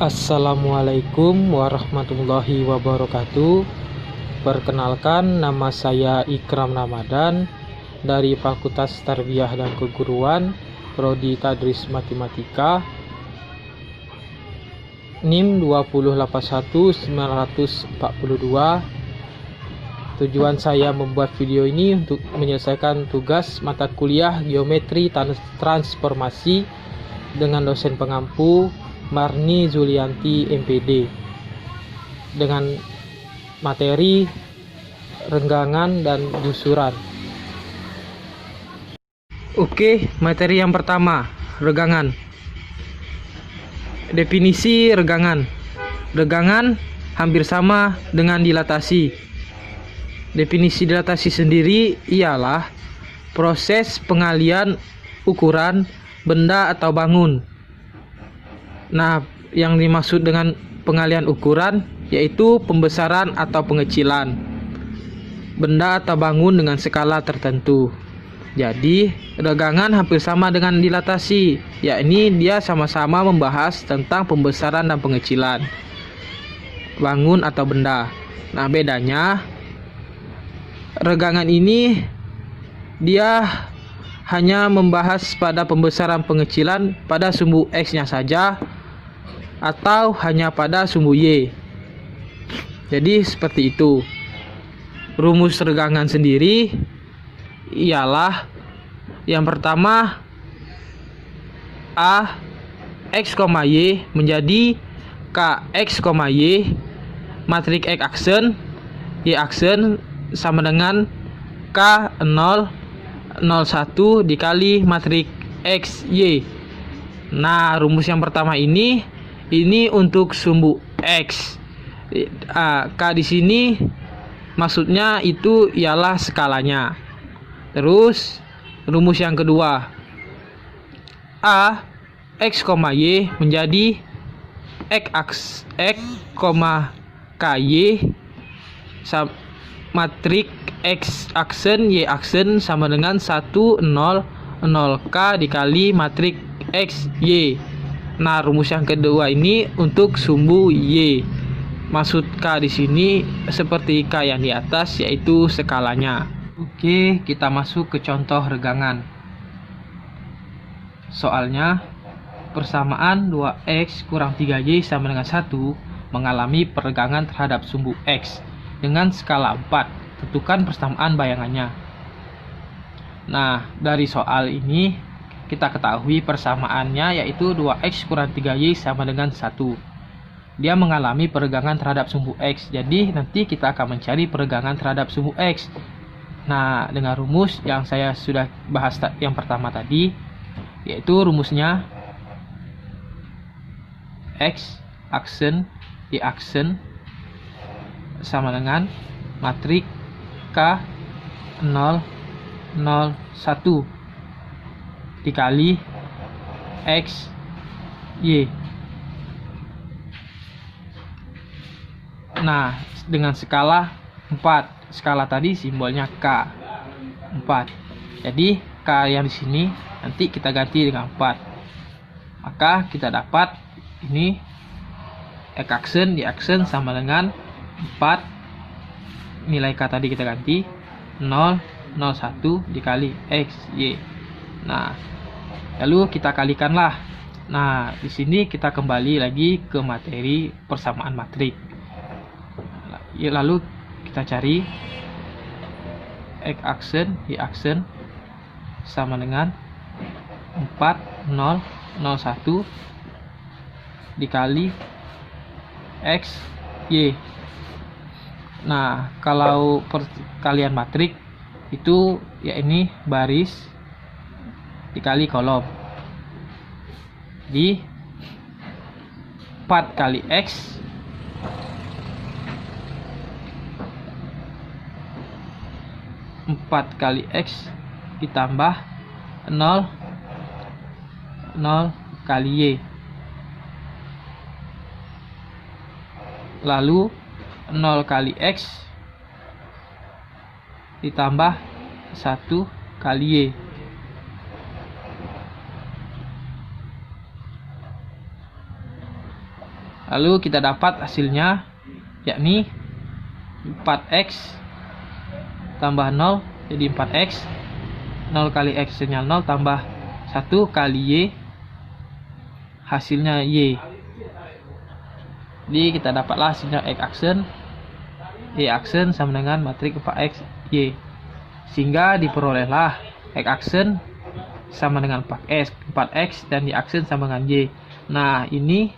Assalamualaikum warahmatullahi wabarakatuh. Perkenalkan, nama saya Ikram Ramadan dari Fakultas Tarbiyah dan Keguruan, Prodi Tadris Matematika, NIM 2081942. Tujuan saya membuat video ini untuk menyelesaikan tugas mata kuliah Geometri Transformasi dengan dosen pengampu Marni Zulianti MPD dengan materi renggangan dan gusuran. Oke, materi yang pertama, renggangan. Definisi renggangan. Renggangan hampir sama dengan dilatasi. Definisi dilatasi sendiri ialah proses pengalian ukuran benda atau bangun. Nah, yang dimaksud dengan pengalian ukuran yaitu pembesaran atau pengecilan benda atau bangun dengan skala tertentu. Jadi, renggangan hampir sama dengan dilatasi, yakni dia sama-sama membahas tentang pembesaran dan pengecilan bangun atau benda. Nah, bedanya renggangan ini dia hanya membahas pada pembesaran pengecilan pada sumbu X-nya saja atau hanya pada sumbu Y. Jadi seperti itu. Rumus renggangan sendiri ialah yang pertama A X, Y menjadi K X, Y matriks X aksen Y aksen sama dengan K0 01 dikali matriks X Y. Nah, rumus yang pertama ini untuk sumbu X. K di sini maksudnya itu ialah skalanya. Terus rumus yang kedua, A X, Y menjadi X, KY matriks X aksen Y aksen sama dengan 1 0 0 K dikali matriks X Y. Nah, rumus yang kedua ini untuk sumbu Y. Maksud K di sini seperti K yang di atas, yaitu skalanya. Oke, kita masuk ke contoh renggangan. Soalnya, persamaan 2X kurang 3Y sama dengan 1 mengalami perenggangan terhadap sumbu X dengan skala 4. Tentukan persamaan bayangannya. Nah, dari soal ini kita ketahui persamaannya yaitu 2X kurang 3Y sama dengan 1. Dia mengalami perenggangan terhadap sumbu X. Jadi nanti kita akan mencari perenggangan terhadap sumbu X. Nah, dengan rumus yang saya sudah bahas yang pertama tadi, yaitu rumusnya X aksen Y aksen sama dengan matriks K 0 0 1 dikali X Y. Nah, dengan skala 4. Skala tadi simbolnya K 4. Jadi K yang di sini nanti kita ganti dengan 4. Maka kita dapat ini X aksen Y aksen sama dengan 4. Nilai K tadi kita ganti 0 0 1 dikali X Y. Nah, lalu kita kalikanlah. Nah, di sini kita kembali lagi ke materi persamaan matriks. Lalu kita cari X aksen Y aksen sama dengan 4 0 0 1 dikali X Y. Nah, kalau perkalian matriks itu ya ini baris dikali kolom. Di 4 kali X ditambah 0 0 kali Y. Lalu 0 kali X ditambah 1 kali Y. Lalu kita dapat hasilnya, yakni 4x tambah 0 jadi 4x. 0 kali x hasilnya 0 tambah 1 kali y hasilnya y. Jadi kita dapatlah hasilnya x aksen y aksen sama dengan matriks 4x y, sehingga diperolehlah x aksen sama dengan 4x dan y aksen sama dengan y. Nah, ini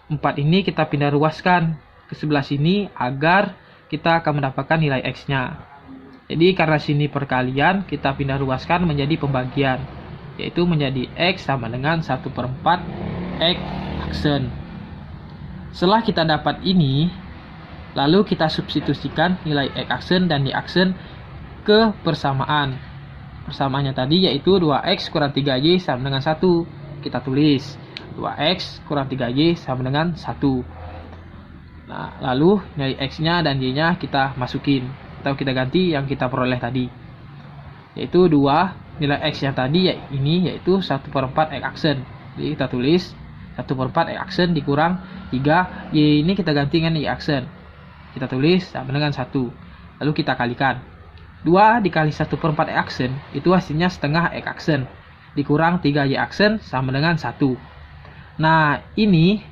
4 ini kita pindah ruaskan ke sebelah sini agar kita akan mendapatkan nilai x-nya. Jadi karena sini perkalian, kita pindah ruaskan menjadi pembagian, yaitu menjadi x sama dengan 1/4 x aksen. Setelah kita dapat ini, lalu kita substitusikan nilai x aksen dan y aksen ke persamaan. Persamaannya tadi yaitu 2x kurang 3y sama dengan 1. Kita tulis 2x kurang 3y sama dengan 1. Nah, lalu nilai x-nya dan y-nya kita masukin atau kita ganti yang kita peroleh tadi, yaitu 2 nilai x yang tadi ini yaitu 1/4 x aksen. Jadi kita tulis 1/4 x aksen dikurang 3 y ini kita ganti dengan y aksen, kita tulis sama dengan 1. Lalu kita kalikan 2 dikali 1/4 x aksen itu hasilnya setengah x aksen dikurang 3 y aksen sama dengan 1. Nah, ini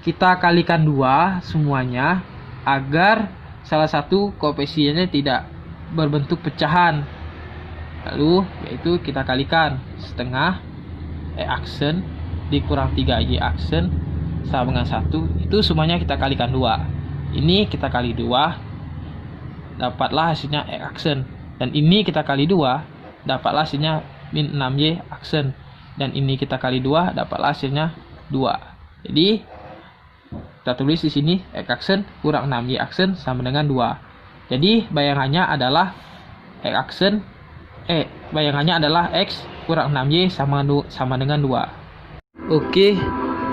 kita kalikan 2 semuanya agar salah satu koefisiennya tidak berbentuk pecahan. Lalu yaitu kita kalikan setengah e aksen dikurang 3y aksen sama dengan 1. Itu semuanya kita kalikan 2. Ini kita kali 2 dapatlah hasilnya e aksen, dan ini kita kali 2 dapatlah hasilnya min 6y aksen, dan ini kita kali 2 dapatlah hasilnya 2. Jadi kita tulis di sini x aksen kurang 6y aksen sama dengan 2. Jadi bayangannya adalah x kurang 6y sama dengan 2. Oke,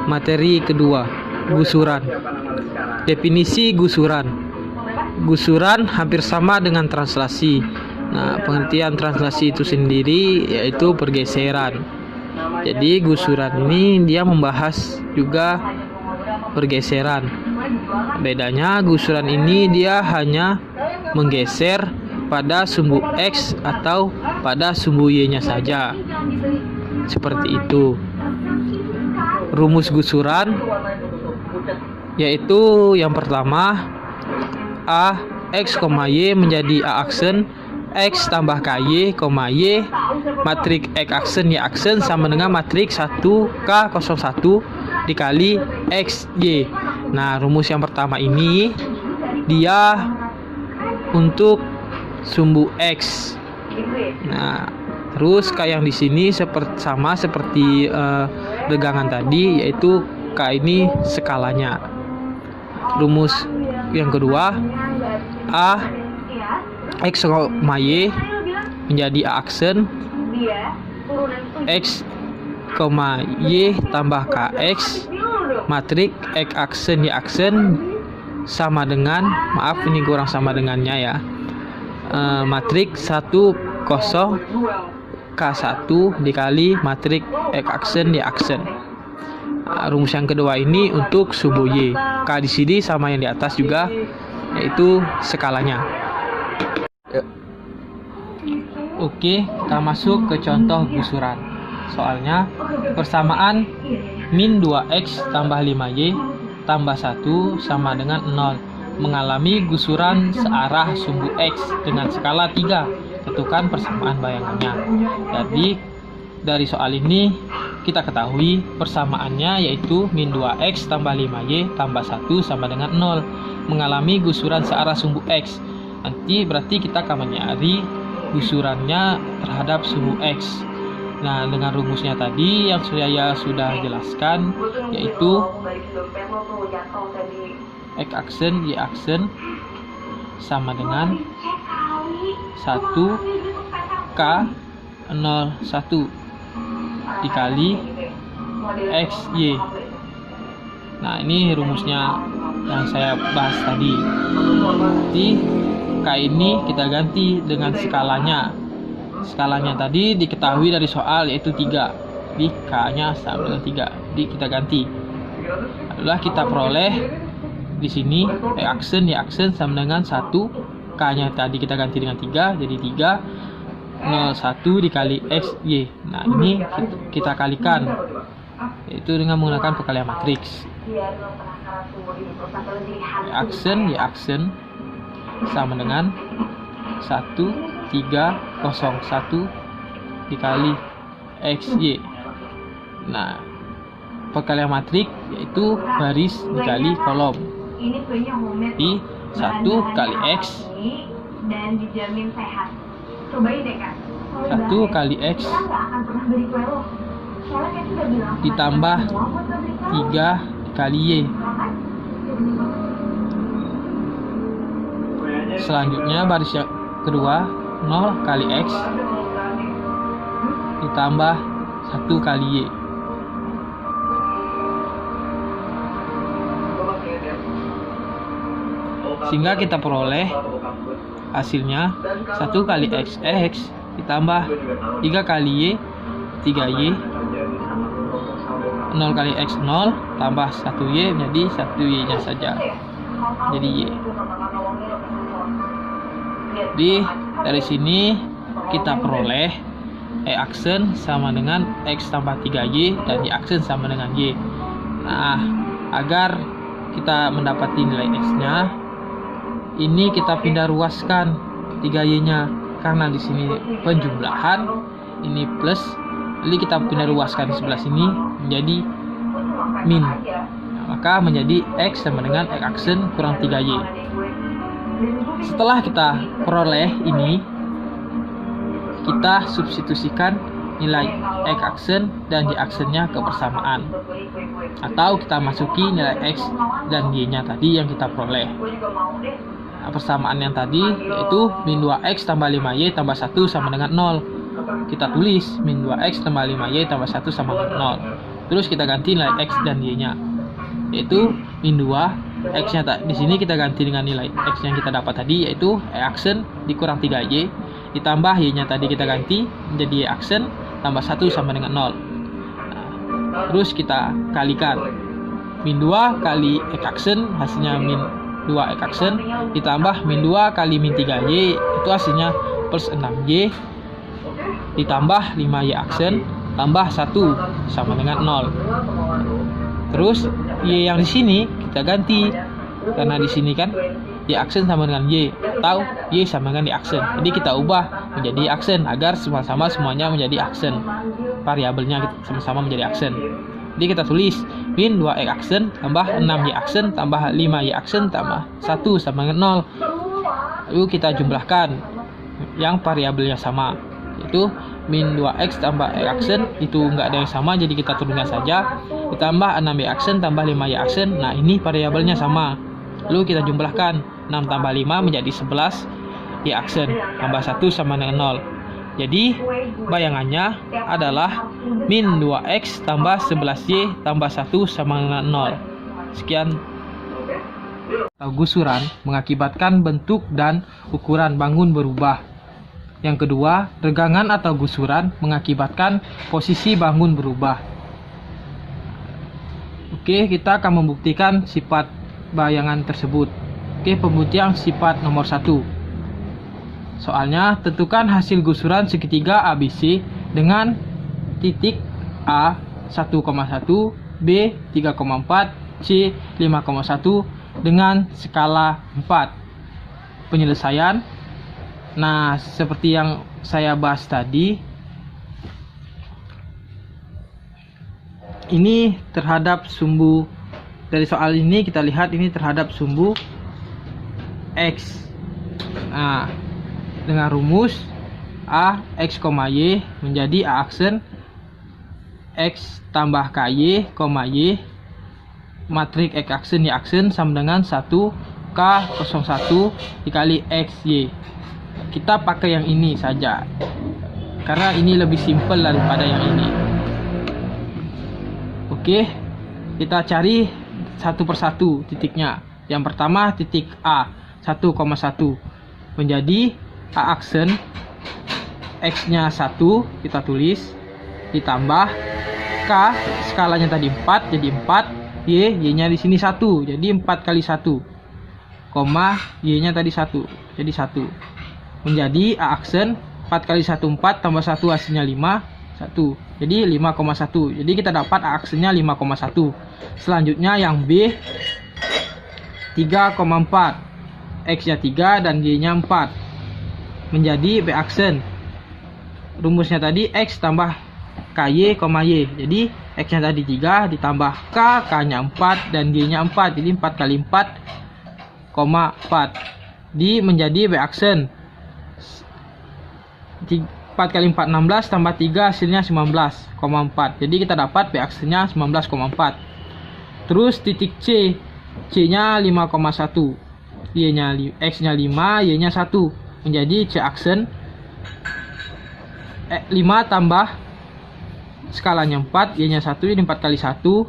materi kedua, gusuran. Definisi gusuran. Gusuran hampir sama dengan translasi. Nah, pengertian translasi itu sendiri yaitu pergeseran. Jadi gusuran ini dia membahas juga pergeseran. Bedanya gusuran ini dia hanya menggeser pada sumbu x atau pada sumbu y-nya saja. Seperti itu. Rumus gusuran yaitu yang pertama a x, y menjadi a aksen x tambah ky, y matriks x aksen y aksen sama dengan matriks 1k01 dikali x y. Nah, rumus yang pertama ini dia untuk sumbu x. Nah, terus k yang di sini sama seperti regangan tadi, yaitu k ini skalanya. Rumus yang kedua a x, y menjadi a aksen x, y tambah kx matriks x aksen y aksen sama dengan, maaf ini kurang sama dengannya ya, matriks 10 k1 dikali matriks x aksen y aksen. Rumus yang kedua ini untuk sumbu y. K di sini sama yang di atas juga, yaitu skalanya. Oke, kita masuk ke contoh gusuran. Soalnya persamaan min 2x tambah 5y tambah 1 sama dengan 0 mengalami gusuran searah sumbu x dengan skala 3. Tentukan persamaan bayangannya. Jadi dari soal ini kita ketahui persamaannya yaitu min 2x tambah 5y tambah 1 sama dengan 0 mengalami gusuran searah sumbu x. Nanti berarti kita akan mencari gusurannya terhadap sumbu x. Nah, dengan rumusnya tadi yang saya sudah jelaskan, yaitu x aksen y aksen sama dengan 1k01 dikali xy. Nah, ini rumusnya yang saya bahas tadi. Jadi k ini kita ganti dengan skalanya. Skalanya tadi diketahui dari soal yaitu 3. Di k-nya sama dengan 3. Jadi kita ganti adalah kita peroleh di sini aksen ya aksen sama dengan 1, K-nya tadi kita ganti dengan 3, jadi 301 dikali X Y. Nah, ini kita kalikan, yaitu dengan menggunakan perkalian matriks. Aksen ya aksen sama dengan 1301 dikali X Y. Nah, perkalian matriks yaitu baris dikali kolom. Di 1 kali X dan dijamin sehat. Cobain deh Kak. 1 kali X ditambah 3 kali Y. Selanjutnya baris yang kedua 0 kali X ditambah 1 kali Y. Sehingga kita peroleh hasilnya 1 kali XX ditambah 3 kali Y 3Y, 0 kali X 0 tambah 1Y menjadi 1Y nya saja, jadi Y. Jadi dari sini kita peroleh aksen sama dengan X tambah 3Y dan Y aksen sama dengan Y. Nah, agar kita mendapati nilai X nya, ini kita pindah ruaskan 3Y nya, karena di sini penjumlahan, ini plus, jadi kita pindah ruaskan sebelah sini menjadi min. Nah, maka menjadi X sama dengan X aksen kurang 3Y. Setelah kita peroleh ini, kita substitusikan nilai X aksen dan Y aksennya ke persamaan, atau kita masuki nilai X dan Y nya tadi yang kita peroleh. Nah, persamaan yang tadi yaitu min 2X tambah 5Y tambah 1 sama dengan 0. Kita tulis min 2X tambah 5Y tambah 1 sama dengan 0. Terus kita ganti nilai X dan Y nya, yaitu min 2 X nya di sini kita ganti dengan nilai X yang kita dapat tadi, yaitu Y aksen dikurang 3Y ditambah Y nya tadi kita ganti menjadi Y aksen tambah 1 sama dengan 0. Nah, terus kita kalikan min 2 kali X aksen hasilnya min 2 X aksen ditambah min 2 kali min 3Y itu hasilnya plus 6Y ditambah 5Y aksen tambah 1 sama dengan 0. Terus Y yang di sini kita ganti, karena di sini kan Y aksen sama dengan Y atau Y sama dengan Y aksen. Jadi kita ubah menjadi Y aksen agar sama-sama semuanya menjadi aksen. Variabelnya sama-sama menjadi aksen. Jadi kita tulis min 2X aksen tambah 6Y aksen tambah 5Y aksen tambah 1 sama dengan 0. Lalu kita jumlahkan yang variabelnya sama, yaitu min 2X tambah Y aksen itu enggak ada yang sama, jadi kita turunkan saja, ditambah 6Y aksen tambah 5Y aksen. Nah, ini variabelnya sama. Lalu kita jumlahkan 6 tambah 5 menjadi 11 Y aksen tambah 1 sama dengan 0. Jadi bayangannya adalah min 2X tambah 11Y tambah 1 sama dengan 0. Sekian. Gusuran mengakibatkan bentuk dan ukuran bangun berubah. Yang kedua, regangan atau gusuran mengakibatkan posisi bangun berubah. Oke, kita akan membuktikan sifat bayangan tersebut. Oke, pembuktian sifat nomor 1. Soalnya, tentukan hasil gusuran segitiga ABC dengan titik A 1,1, B 3,4, C 5,1 dengan skala 4. Penyelesaian. Nah, seperti yang saya bahas tadi, ini terhadap sumbu, dari soal ini kita lihat ini terhadap sumbu X. Nah, dengan rumus A X, Y menjadi A aksen X tambah KY, Y matrik X aksen Y aksen sama dengan 1K01 dikali XY. Kita pakai yang ini saja karena ini lebih simpel daripada yang ini. Oke, kita cari satu persatu titiknya. Yang pertama titik A 1,1 menjadi A aksen X nya 1 kita tulis, ditambah K skalanya tadi 4 jadi 4 Y-nya di sini 1. Jadi 4 kali 1. Koma, Y-nya tadi 1. Jadi 1. Menjadi A aksen 4 kali 1 4 tambah 1 hasilnya 5, 1. Jadi 5,1. Jadi kita dapat A aksennya 5,1. Selanjutnya yang B 3,4. X-nya 3 dan Y-nya 4. Menjadi B aksen. Rumusnya tadi X tambah KY, Y. Jadi X-nya tadi 3 ditambah K, K-nya 4 dan Y-nya 4. Jadi 4 kali 4, 4. Menjadi B aksen. 4 kali 4 16 tambah 3 hasilnya 19,4. Jadi kita dapat B aksennya 19,4. Terus titik C. C-nya 5,1. Y-nya X-nya 5, Y-nya 1. Menjadi C aksen 5 tambah skalanya 4, Y-nya 1, jadi 4 kali 1,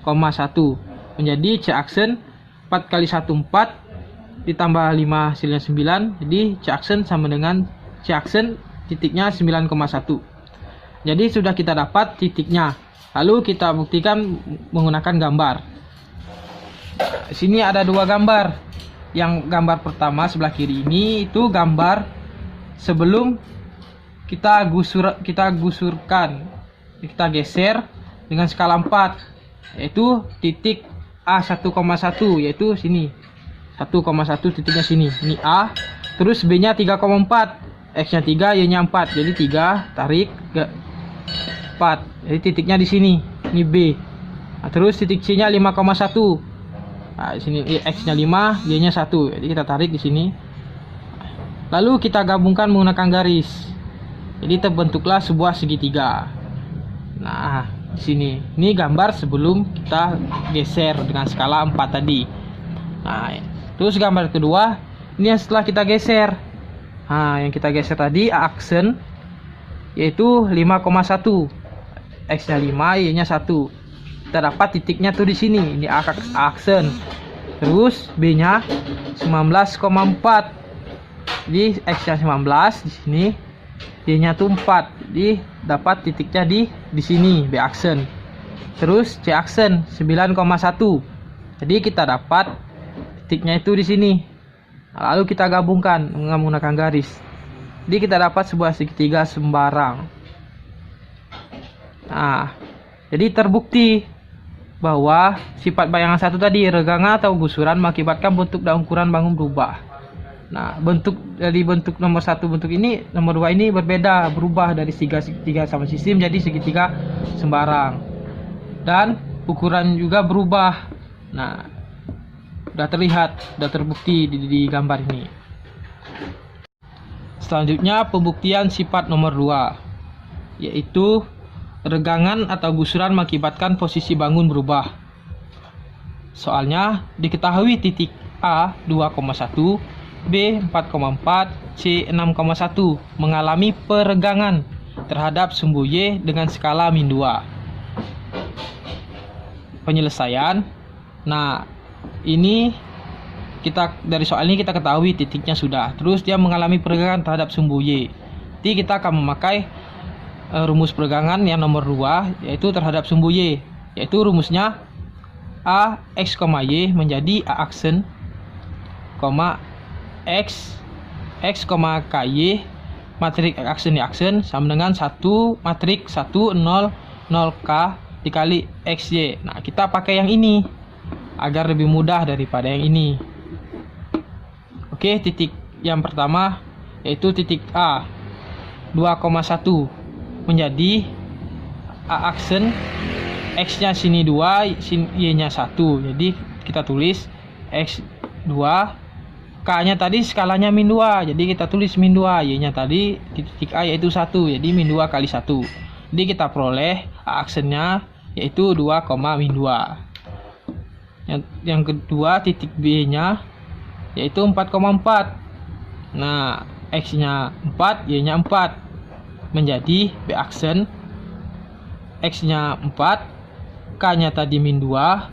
1. Menjadi C aksen 4 kali 1 4 ditambah 5 hasilnya 9. Jadi C aksen sama dengan C aksen titiknya 9,1. Jadi sudah kita dapat titiknya. Lalu kita buktikan menggunakan gambar. Sini ada dua gambar. Yang gambar pertama sebelah kiri ini itu gambar sebelum kita gusurkan, kita geser dengan skala 4, yaitu titik A 1,1, yaitu sini 1,1 titiknya sini. Ini A, terus B-nya 3,4, X-nya 3, Y-nya 4. Jadi 3 tarik ke 4. Jadi titiknya di sini. Ini B. Nah, terus titik C-nya 5,1. Nah, di sini X-nya 5, Y-nya 1. Jadi kita tarik di sini. Lalu kita gabungkan menggunakan garis. Jadi terbentuklah sebuah segitiga. Nah, di sini. Ini gambar sebelum kita geser dengan skala 4 tadi. Nah, terus gambar kedua, ini yang setelah kita geser. Nah, yang kita geser tadi A aksen yaitu 5,1. X-nya 5, Y-nya 1. Kita dapat titiknya tuh di sini. Ini A aksen. Terus B-nya 19,4. Jadi X-nya 19 di sini. Y-nya tuh 4. Jadi dapat titiknya di sini B aksen. Terus C aksen 9,1. Jadi kita dapat titiknya itu di sini. Lalu kita gabungkan menggunakan garis. Jadi kita dapat sebuah segitiga sembarang. Nah, jadi terbukti bahwa sifat bayangan satu tadi, regangan atau gusuran mengakibatkan bentuk dan ukuran bangun berubah. Nah, bentuk nomor 1 bentuk ini, nomor 2 ini berbeda, berubah dari segitiga sama sisi menjadi segitiga sembarang. Dan ukuran juga berubah. Nah, sudah terlihat, sudah terbukti di gambar ini. Selanjutnya pembuktian sifat nomor 2, yaitu regangan atau gusuran mengakibatkan posisi bangun berubah. Soalnya diketahui titik A 2,1, B 4,4, C 6,1 mengalami peregangan terhadap sumbu Y dengan skala min 2. Penyelesaian. Nah, ini dari soal ini kita ketahui titiknya sudah. Terus dia mengalami peregangan terhadap sumbu Y. Jadi kita akan memakai rumus peregangan yang nomor 2, yaitu terhadap sumbu Y, yaitu rumusnya A X, Y menjadi A aksen, X KY matrik aksen di aksen sama dengan 1 matrik 1 0 0K dikali XY. Nah, kita pakai yang ini agar lebih mudah daripada yang ini. Oke, titik yang pertama yaitu titik A 2,1 menjadi A aksen, X-nya sini 2, Y-nya 1. Jadi kita tulis X2, K-nya tadi skalanya min 2. Jadi kita tulis min 2, Y-nya tadi titik A yaitu 1. Jadi min 2 kali 1. Jadi kita peroleh A aksennya yaitu 2, min 2. Yang kedua titik B-nya yaitu 4,4. Nah, X-nya 4, Y-nya 4 menjadi B aksen, X-nya 4, K-nya tadi min 2,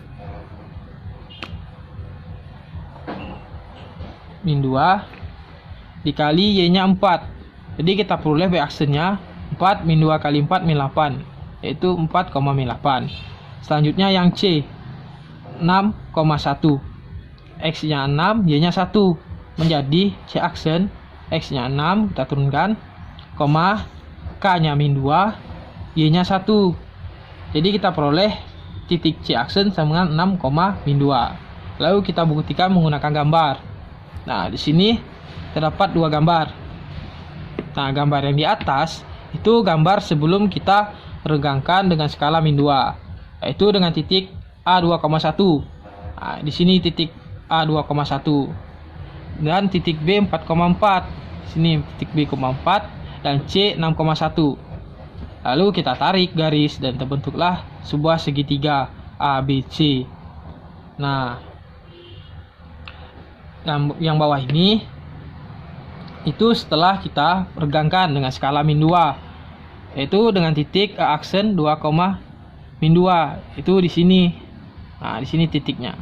dikali Y-nya 4. Jadi kita peroleh B aksennya 4 min 2 kali 4 min 8, yaitu 4, min 8. Selanjutnya yang C. 6,1. X-nya 6, Y-nya 1. Menjadi C aksen, X-nya 6, kita turunkan, koma, K-nya min 2, Y-nya 1. Jadi kita peroleh titik C aksen sama dengan 6, min 2. Lalu kita buktikan menggunakan gambar. Nah, di sini terdapat dua gambar. Nah, gambar yang di atas itu gambar sebelum kita regangkan dengan skala min 2, yaitu dengan titik A2,1. Nah, di sini titik A2,1 dan titik B 4,4. Sini titik B 4 dan C 6,1. Lalu kita tarik garis dan terbentuklah sebuah segitiga ABC. Nah, yang bawah ini itu setelah kita regangkan dengan skala min 2, yaitu dengan titik A aksen 2, min 2, itu di sini. Nah, di sini titiknya.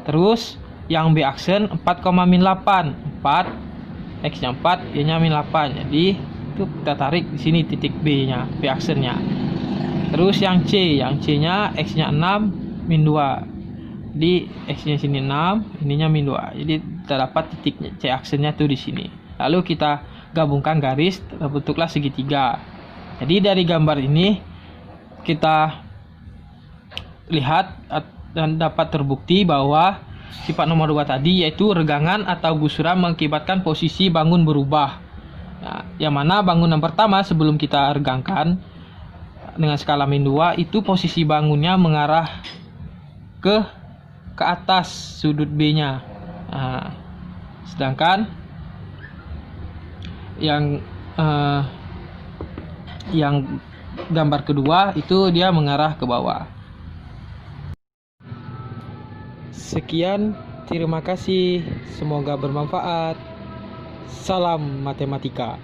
Terus yang B aksen 4, min 8, 4, X-nya 4, Y-nya min 8. Jadi itu kita tarik di sini titik B-nya, B aksennya. Terus yang C-nya X-nya 6, min 2. Jadi X-nya sini 6, ininya min 2. Jadi kita dapat titiknya C aksennya tuh di sini. Lalu kita gabungkan garis, terbentuklah segitiga. Jadi dari gambar ini kita lihat dan dapat terbukti bahwa sifat nomor 2 tadi, yaitu regangan atau gusuran mengakibatkan posisi bangun berubah. Nah, yang mana bangunan pertama sebelum kita regangkan dengan skala min 2 itu posisi bangunnya mengarah ke atas sudut B-nya. Nah, sedangkan yang gambar kedua itu dia mengarah ke bawah. Sekian, terima kasih. Semoga bermanfaat. Salam matematika.